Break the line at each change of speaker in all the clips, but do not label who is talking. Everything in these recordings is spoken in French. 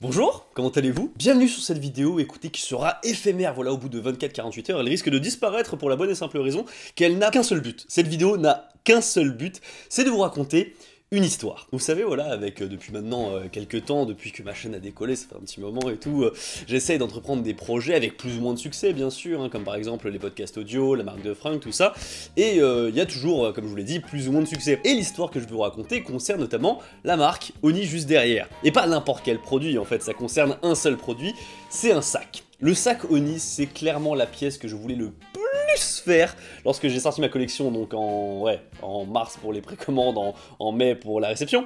Bonjour, comment allez-vous? Bienvenue sur cette vidéo, écoutez, qui sera éphémère, voilà, au bout de 24-48 heures, elle risque de disparaître pour la bonne et simple raison qu'elle n'a qu'un seul but. Cette vidéo n'a qu'un seul but, c'est de vous raconter une histoire. Vous savez, voilà, avec depuis maintenant quelques temps, depuis que ma chaîne a décollé, ça fait un petit moment et tout, j'essaye d'entreprendre des projets avec plus ou moins de succès, bien sûr, hein, comme par exemple les podcasts audio, la marque de fringues, tout ça, et il y a toujours, comme je vous l'ai dit, plus ou moins de succès. Et l'histoire que je vais vous raconter concerne notamment la marque Oni juste derrière. Et pas n'importe quel produit, en fait, ça concerne un seul produit, c'est un sac. Le sac Oni, c'est clairement la pièce que je voulais le plus faire lorsque j'ai sorti ma collection, donc en mars pour les précommandes, en mai pour la réception.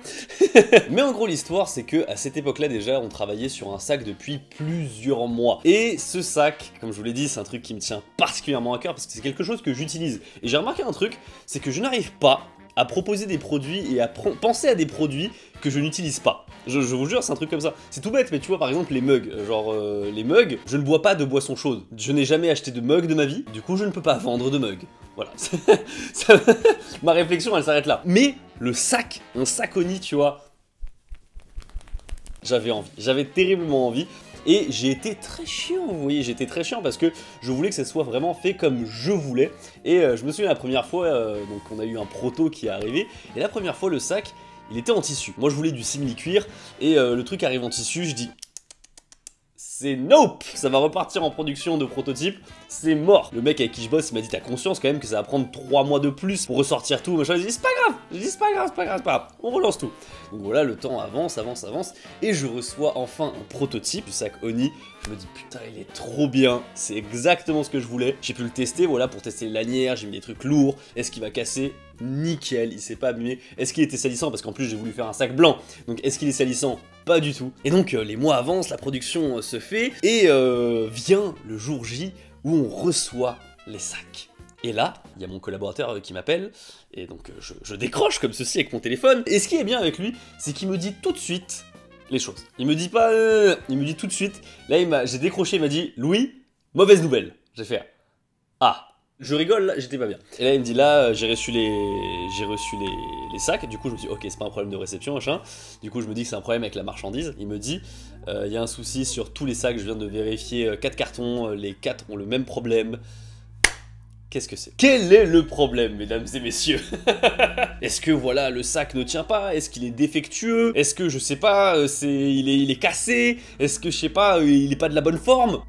Mais en gros, l'histoire, c'est que à cette époque-là, déjà, on travaillait sur un sac depuis plusieurs mois. Et ce sac, comme je vous l'ai dit, c'est un truc qui me tient particulièrement à cœur parce que c'est quelque chose que j'utilise. Et j'ai remarqué un truc, c'est que je n'arrive pas à proposer des produits et à penser à des produits que je n'utilise pas. Je vous jure, c'est un truc comme ça. C'est tout bête, mais tu vois, par exemple, les mugs. Les mugs, je ne bois pas de boisson chaude. Je n'ai jamais acheté de mug de ma vie, du coup, je ne peux pas vendre de mug. Voilà. Ma réflexion, elle s'arrête là. Mais le sac, un sac Oni, tu vois, j'avais envie. J'avais terriblement envie. Et j'ai été très chiant, vous voyez, j'ai été très chiant parce que je voulais que ça soit vraiment fait comme je voulais. Et je me souviens la première fois, donc on a eu un proto qui est arrivé, et la première fois le sac, il était en tissu. Moi je voulais du simili-cuir, et le truc arrive en tissu, je dis... C'est nope! Ça va repartir en production de prototype, c'est mort! Le mec avec qui je bosse, il m'a dit t'as conscience quand même que ça va prendre 3 mois de plus pour ressortir tout, machin. Je dis c'est pas grave! Je dis c'est pas grave, c'est pas grave, c'est pas grave, on relance tout. Donc voilà, le temps avance, et je reçois enfin un prototype du sac Oni. Je me dis putain, il est trop bien, c'est exactement ce que je voulais. J'ai pu le tester, voilà, pour tester les lanières, j'ai mis des trucs lourds. Est-ce qu'il va casser? Nickel, il s'est pas abîmé. Est-ce qu'il était salissant? Parce qu'en plus j'ai voulu faire un sac blanc, donc est-ce qu'il est salissant? Pas du tout. Et donc les mois avancent, la production se fait, et vient le jour J où on reçoit les sacs. Et là, il y a mon collaborateur qui m'appelle, et donc je décroche comme ceci avec mon téléphone. Et ce qui est bien avec lui, c'est qu'il me dit tout de suite les choses. Il me dit pas... il me dit tout de suite. Là, j'ai décroché, il m'a dit « Louis, mauvaise nouvelle ». J'ai fait « Ah ». Je rigole, là, j'étais pas bien. Et là, il me dit, là, j'ai reçu les sacs. Du coup, je me dis, ok, c'est pas un problème de réception, machin. Du coup, je me dis que c'est un problème avec la marchandise. Il me dit, il y a un souci sur tous les sacs. Je viens de vérifier 4 cartons. Les 4 ont le même problème. Qu'est-ce que c'est? Quel est le problème, mesdames et messieurs? Est-ce que, voilà, le sac ne tient pas? Est-ce qu'il est défectueux? Est-ce que, je sais pas, il est cassé? Est-ce que, je sais pas, il est pas de la bonne forme?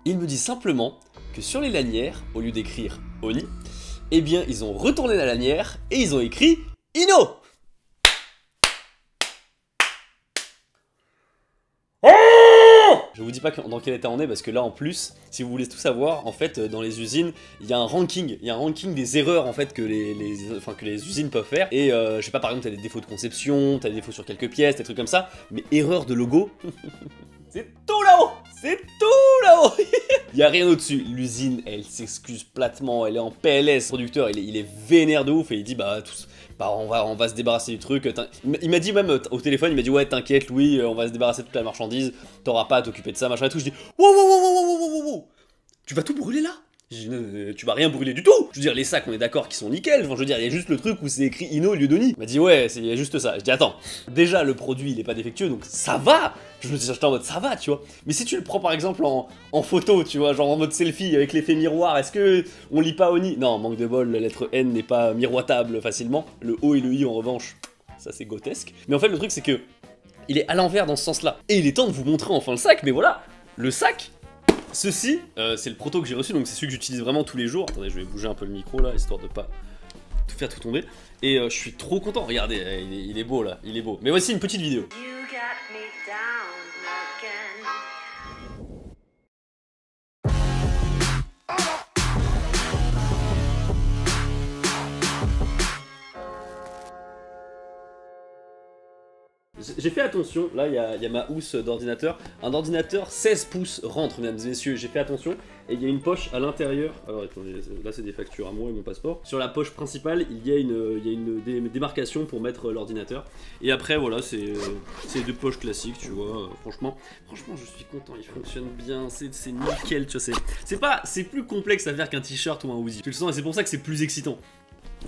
Il me dit simplement que sur les lanières, au lieu d'écrire Oni, eh bien ils ont retourné la lanière et ils ont écrit Ino. Je vous dis pas dans quel état on est parce que là en plus, si vous voulez tout savoir, en fait dans les usines, il y a un ranking des erreurs en fait que les usines peuvent faire. Et je sais pas, par exemple t'as des défauts de conception, t'as des défauts sur quelques pièces, des trucs comme ça, mais erreur de logo, c'est tout là-haut. C'est tout là-haut. Il y a rien au-dessus. L'usine, elle s'excuse platement, elle est en PLS. Le producteur, il est vénère de ouf et il dit on va se débarrasser du truc. Il m'a dit même au téléphone, il m'a dit ouais t'inquiète Louis, on va se débarrasser de toute la marchandise, t'auras pas à t'occuper de ça, machin et tout. Je dis wow, tu vas tout brûler là? Tu vas rien brûler du tout. Je veux dire, les sacs, on est d'accord qu'ils sont nickel. Enfin, je veux dire, il y a juste le truc où c'est écrit Ino au lieu d'Oni. Il m'a dit, ouais, il y a juste ça. Je dis, attends, déjà, le produit, il est pas défectueux, donc ça va. J'étais en mode, ça va, tu vois. Mais si tu le prends, par exemple, en photo, tu vois, genre en mode selfie, avec l'effet miroir, est-ce que on lit pas Oni? Non, manque de bol, la lettre N n'est pas miroitable facilement. Le O et le I, en revanche, ça, c'est grotesque. Mais en fait, le truc, c'est que il est à l'envers dans ce sens-là. Et il est temps de vous montrer enfin le sac, mais voilà, le sac. Ceci, c'est le proto que j'ai reçu, donc c'est celui que j'utilise vraiment tous les jours. Attendez, je vais bouger un peu le micro là, histoire de pas tout faire tout tomber. Et je suis trop content, regardez, il est beau là, il est beau. Mais voici une petite vidéo. J'ai fait attention, là il y a ma housse d'ordinateur. Un ordinateur 16 pouces rentre, mesdames et messieurs, j'ai fait attention. Et il y a une poche à l'intérieur. Alors attendez, là c'est des factures à moi et mon passeport. Sur la poche principale, il y a une démarcation pour mettre l'ordinateur. Et après voilà, c'est deux poches classiques, tu vois. Franchement, je suis content, il fonctionne bien, c'est nickel, tu vois. C'est plus complexe à faire qu'un t-shirt ou un hoodie. Tu le sens et c'est pour ça que c'est plus excitant.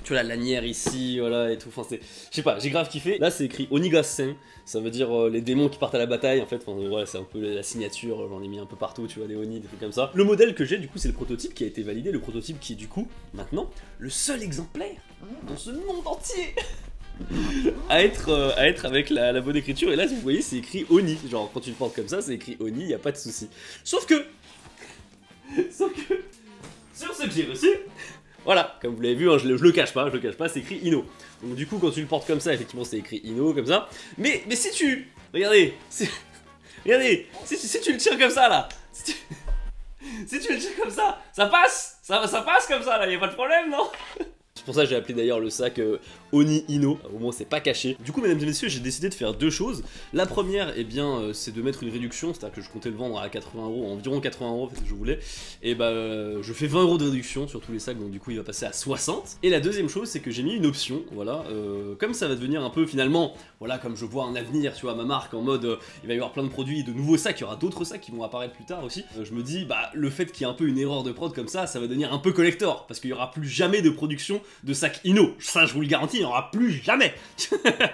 Tu vois la lanière ici, voilà et tout, enfin c'est... Je sais pas, j'ai grave kiffé. Là c'est écrit Onigassen, ça veut dire les démons qui partent à la bataille en fait, enfin voilà c'est un peu la signature, j'en ai mis un peu partout, tu vois, des Oni, des trucs comme ça. Le modèle que j'ai du coup c'est le prototype qui a été validé, le prototype qui est du coup, maintenant, le seul exemplaire dans ce monde entier à être avec la bonne écriture. Et là vous voyez c'est écrit Oni, genre quand tu le portes comme ça c'est écrit Oni, y a pas de souci. Sauf que sur ce que j'ai reçu, voilà, comme vous l'avez vu, hein, je le cache pas, c'est écrit Ino. Donc du coup, quand tu le portes comme ça, effectivement, c'est écrit Ino, comme ça. Mais si tu... Regardez, regardez, si tu le tiens comme ça, là, si tu le tiens comme ça passe, ça passe comme ça, là, y a pas de problème, non? C'est pour ça que j'ai appelé d'ailleurs le sac Oni Ino, au moins c'est pas caché. Du coup mesdames et messieurs j'ai décidé de faire deux choses. La première eh bien c'est de mettre une réduction, c'est à dire que je comptais le vendre à 80 €, environ 80 € parce que je voulais. Et bah je fais 20 € de réduction sur tous les sacs donc du coup il va passer à 60. Et la deuxième chose c'est que j'ai mis une option, voilà, comme ça va devenir un peu finalement, voilà comme je vois un avenir tu vois ma marque en mode il va y avoir plein de produits, de nouveaux sacs, il y aura d'autres sacs qui vont apparaître plus tard aussi. Je me dis bah le fait qu'il y ait un peu une erreur de prod comme ça va devenir un peu collector parce qu'il y aura plus jamais de production de sacs Ino, ça je vous le garantis, il n'y en aura plus jamais.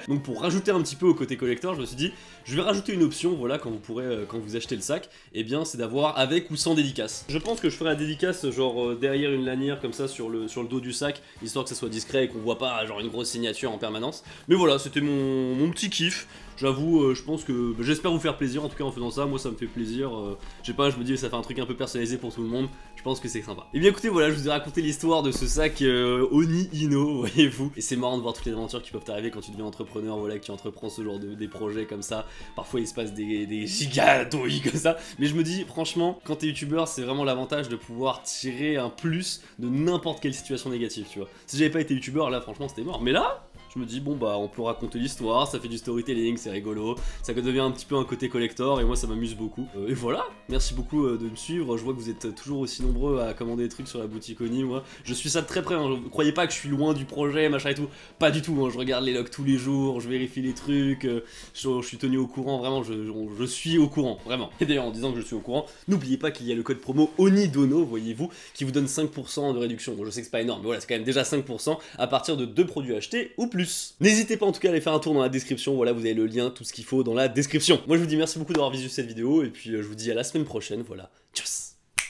Donc pour rajouter un petit peu au côté collector, je me suis dit, je vais rajouter une option, voilà, quand vous pourrez, quand vous achetez le sac, et bien c'est d'avoir avec ou sans dédicace. Je pense que je ferai la dédicace genre derrière une lanière comme ça sur le dos du sac, histoire que ça soit discret et qu'on voit pas genre une grosse signature en permanence. Mais voilà, c'était mon petit kiff. J'avoue, je pense que j'espère vous faire plaisir en tout cas en faisant ça, moi ça me fait plaisir, je sais pas, je me dis ça fait un truc un peu personnalisé pour tout le monde, je pense que c'est sympa. Et bien écoutez voilà, je vous ai raconté l'histoire de ce sac Oni Ino, voyez-vous, et c'est marrant de voir toutes les aventures qui peuvent t'arriver quand tu deviens entrepreneur, voilà, que tu entreprends ce genre des projets comme ça, parfois il se passe des gigadouilles comme ça, mais je me dis franchement, quand t'es youtubeur c'est vraiment l'avantage de pouvoir tirer un plus de n'importe quelle situation négative, tu vois. Si j'avais pas été youtubeur là franchement c'était mort, mais là... Je me dis bon bah on peut raconter l'histoire, ça fait du storytelling, c'est rigolo, ça devient un petit peu un côté collector et moi ça m'amuse beaucoup. Et voilà, merci beaucoup de me suivre, je vois que vous êtes toujours aussi nombreux à commander des trucs sur la boutique Oni, moi je suis ça de très près, hein. Croyez pas que je suis loin du projet, machin et tout, pas du tout, hein. Je regarde les logs tous les jours, je vérifie les trucs, je suis tenu au courant, vraiment, je suis au courant, vraiment. Et d'ailleurs en disant que je suis au courant, n'oubliez pas qu'il y a le code promo ONIDONO, voyez-vous, qui vous donne 5% de réduction. Bon je sais que c'est pas énorme, mais voilà c'est quand même déjà 5% à partir de 2 produits achetés ou plus. N'hésitez pas en tout cas à aller faire un tour dans la description, voilà vous avez le lien, tout ce qu'il faut dans la description. Moi je vous dis merci beaucoup d'avoir visu cette vidéo et puis je vous dis à la semaine prochaine, voilà, tchuss.